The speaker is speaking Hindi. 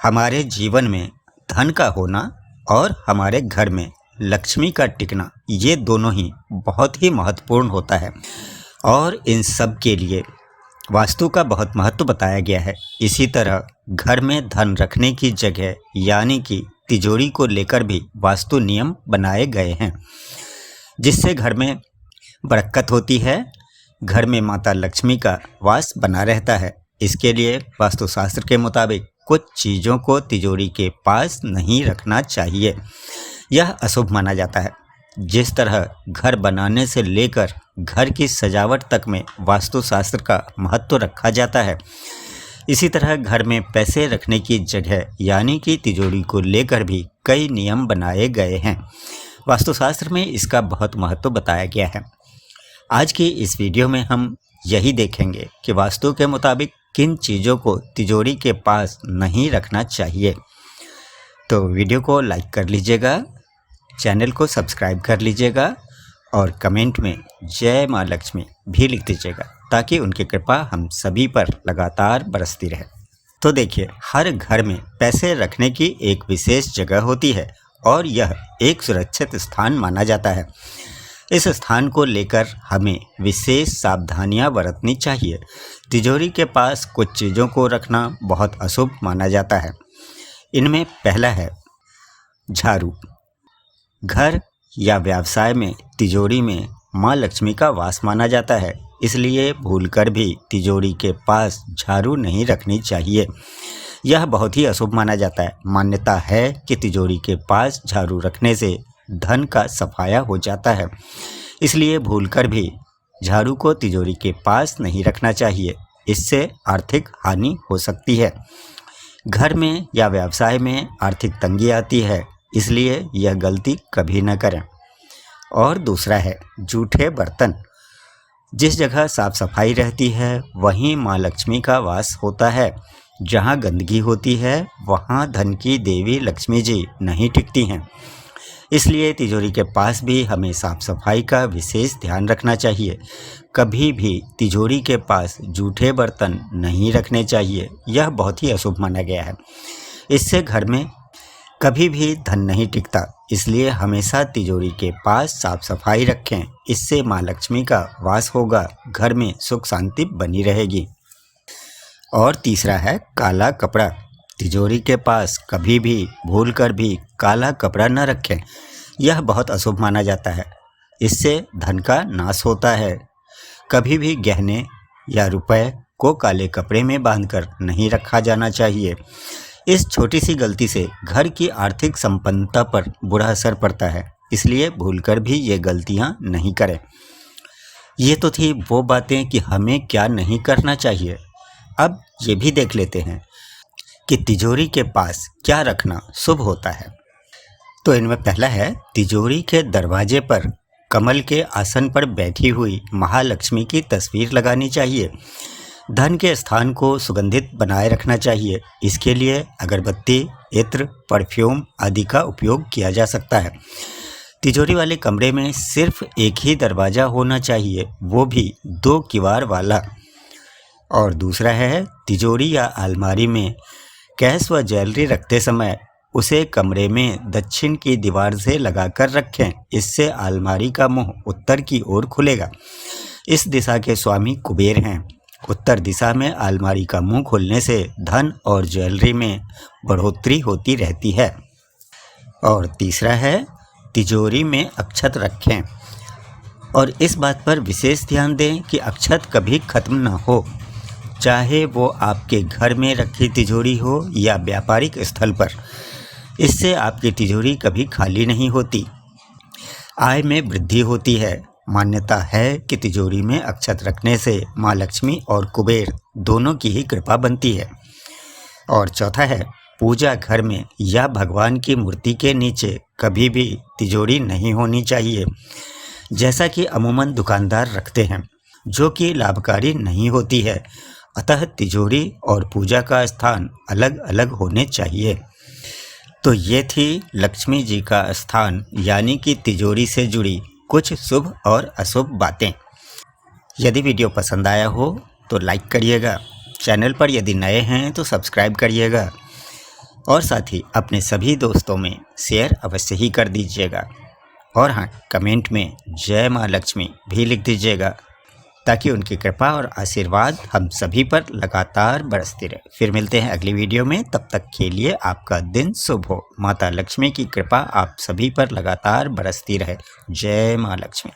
हमारे जीवन में धन का होना और हमारे घर में लक्ष्मी का टिकना, ये दोनों ही बहुत ही महत्वपूर्ण होता है और इन सब के लिए वास्तु का बहुत महत्व बताया गया है। इसी तरह घर में धन रखने की जगह यानी कि तिजोरी को लेकर भी वास्तु नियम बनाए गए हैं, जिससे घर में बरकत होती है, घर में माता लक्ष्मी का वास बना रहता है। इसके लिए वास्तुशास्त्र के मुताबिक कुछ चीज़ों को तिजोरी के पास नहीं रखना चाहिए, यह अशुभ माना जाता है। जिस तरह घर बनाने से लेकर घर की सजावट तक में वास्तुशास्त्र का महत्व रखा जाता है, इसी तरह घर में पैसे रखने की जगह यानी कि तिजोरी को लेकर भी कई नियम बनाए गए हैं। वास्तुशास्त्र में इसका बहुत महत्व बताया गया है। आज की इस वीडियो में हम यही देखेंगे कि वास्तु के मुताबिक किन चीज़ों को तिजोरी के पास नहीं रखना चाहिए। तो वीडियो को लाइक कर लीजिएगा, चैनल को सब्सक्राइब कर लीजिएगा और कमेंट में जय माँ लक्ष्मी भी लिख दीजिएगा, ताकि उनकी कृपा हम सभी पर लगातार बरसती रहे। तो देखिए, हर घर में पैसे रखने की एक विशेष जगह होती है और यह एक सुरक्षित स्थान माना जाता है। इस स्थान को लेकर हमें विशेष सावधानियां बरतनी चाहिए। तिजोरी के पास कुछ चीज़ों को रखना बहुत अशुभ माना जाता है। इनमें पहला है झाड़ू। घर या व्यवसाय में तिजोरी में माँ लक्ष्मी का वास माना जाता है, इसलिए भूलकर भी तिजोरी के पास झाड़ू नहीं रखनी चाहिए। यह बहुत ही अशुभ माना जाता है। मान्यता है कि तिजोरी के पास झाड़ू रखने से धन का सफाया हो जाता है, इसलिए भूलकर भी झाड़ू को तिजोरी के पास नहीं रखना चाहिए। इससे आर्थिक हानि हो सकती है। घर में या व्यवसाय में आर्थिक तंगी आती है, इसलिए यह गलती कभी न करें। और दूसरा है जूठे बर्तन। जिस जगह साफ सफाई रहती है वहीं माँ लक्ष्मी का वास होता है। जहाँ गंदगी होती है वहाँ धन की देवी लक्ष्मी जी नहीं टिकती हैं, इसलिए तिजोरी के पास भी हमें साफ सफाई का विशेष ध्यान रखना चाहिए। कभी भी तिजोरी के पास जूठे बर्तन नहीं रखने चाहिए, यह बहुत ही अशुभ माना गया है। इससे घर में कभी भी धन नहीं टिकता, इसलिए हमेशा तिजोरी के पास साफ सफाई रखें। इससे माँ लक्ष्मी का वास होगा, घर में सुख शांति बनी रहेगी। और तीसरा है काला कपड़ा। तिजोरी के पास कभी भी भूलकर भी काला कपड़ा न रखें, यह बहुत अशुभ माना जाता है। इससे धन का नाश होता है। कभी भी गहने या रुपए को काले कपड़े में बांधकर नहीं रखा जाना चाहिए। इस छोटी सी गलती से घर की आर्थिक संपन्नता पर बुरा असर पड़ता है, इसलिए भूलकर भी ये गलतियां नहीं करें। ये तो थी वो बातें कि हमें क्या नहीं करना चाहिए। अब ये भी देख लेते हैं कि तिजोरी के पास क्या रखना शुभ होता है। तो इनमें पहला है तिजोरी के दरवाजे पर कमल के आसन पर बैठी हुई महालक्ष्मी की तस्वीर लगानी चाहिए। धन के स्थान को सुगंधित बनाए रखना चाहिए। इसके लिए अगरबत्ती, इत्र, परफ्यूम आदि का उपयोग किया जा सकता है। तिजोरी वाले कमरे में सिर्फ एक ही दरवाज़ा होना चाहिए, वो भी 2 किवाड़ वाला। और दूसरा है तिजोरी या अलमारी में कैश व ज्वेलरी रखते समय उसे कमरे में दक्षिण की दीवार से लगाकर रखें। इससे अलमारी का मुंह उत्तर की ओर खुलेगा। इस दिशा के स्वामी कुबेर हैं। उत्तर दिशा में अलमारी का मुंह खुलने से धन और ज्वेलरी में बढ़ोतरी होती रहती है। और तीसरा है तिजोरी में अक्षत रखें, और इस बात पर विशेष ध्यान दें कि अक्षत कभी खत्म न हो, चाहे वो आपके घर में रखी तिजोरी हो या व्यापारिक स्थल पर। इससे आपकी तिजोरी कभी खाली नहीं होती, आय में वृद्धि होती है। मान्यता है कि तिजोरी में अक्षत रखने से माँ लक्ष्मी और कुबेर दोनों की ही कृपा बनती है। और चौथा है पूजा घर में या भगवान की मूर्ति के नीचे कभी भी तिजोरी नहीं होनी चाहिए, जैसा कि अमूमन दुकानदार रखते हैं, जो कि लाभकारी नहीं होती है। अतः तिजोरी और पूजा का स्थान अलग अलग होने चाहिए। तो ये थी लक्ष्मी जी का स्थान यानी कि तिजोरी से जुड़ी कुछ शुभ और अशुभ बातें। यदि वीडियो पसंद आया हो तो लाइक करिएगा, चैनल पर यदि नए हैं तो सब्सक्राइब करिएगा। और साथ ही अपने सभी दोस्तों में शेयर अवश्य ही कर दीजिएगा। और हाँ, कमेंट में जय माँ लक्ष्मी भी लिख दीजिएगा, ताकि उनकी कृपा और आशीर्वाद हम सभी पर लगातार बरसती रहे। फिर मिलते हैं अगली वीडियो में, तब तक के लिए आपका दिन शुभ हो। माता लक्ष्मी की कृपा आप सभी पर लगातार बरसती रहे। जय माँ लक्ष्मी।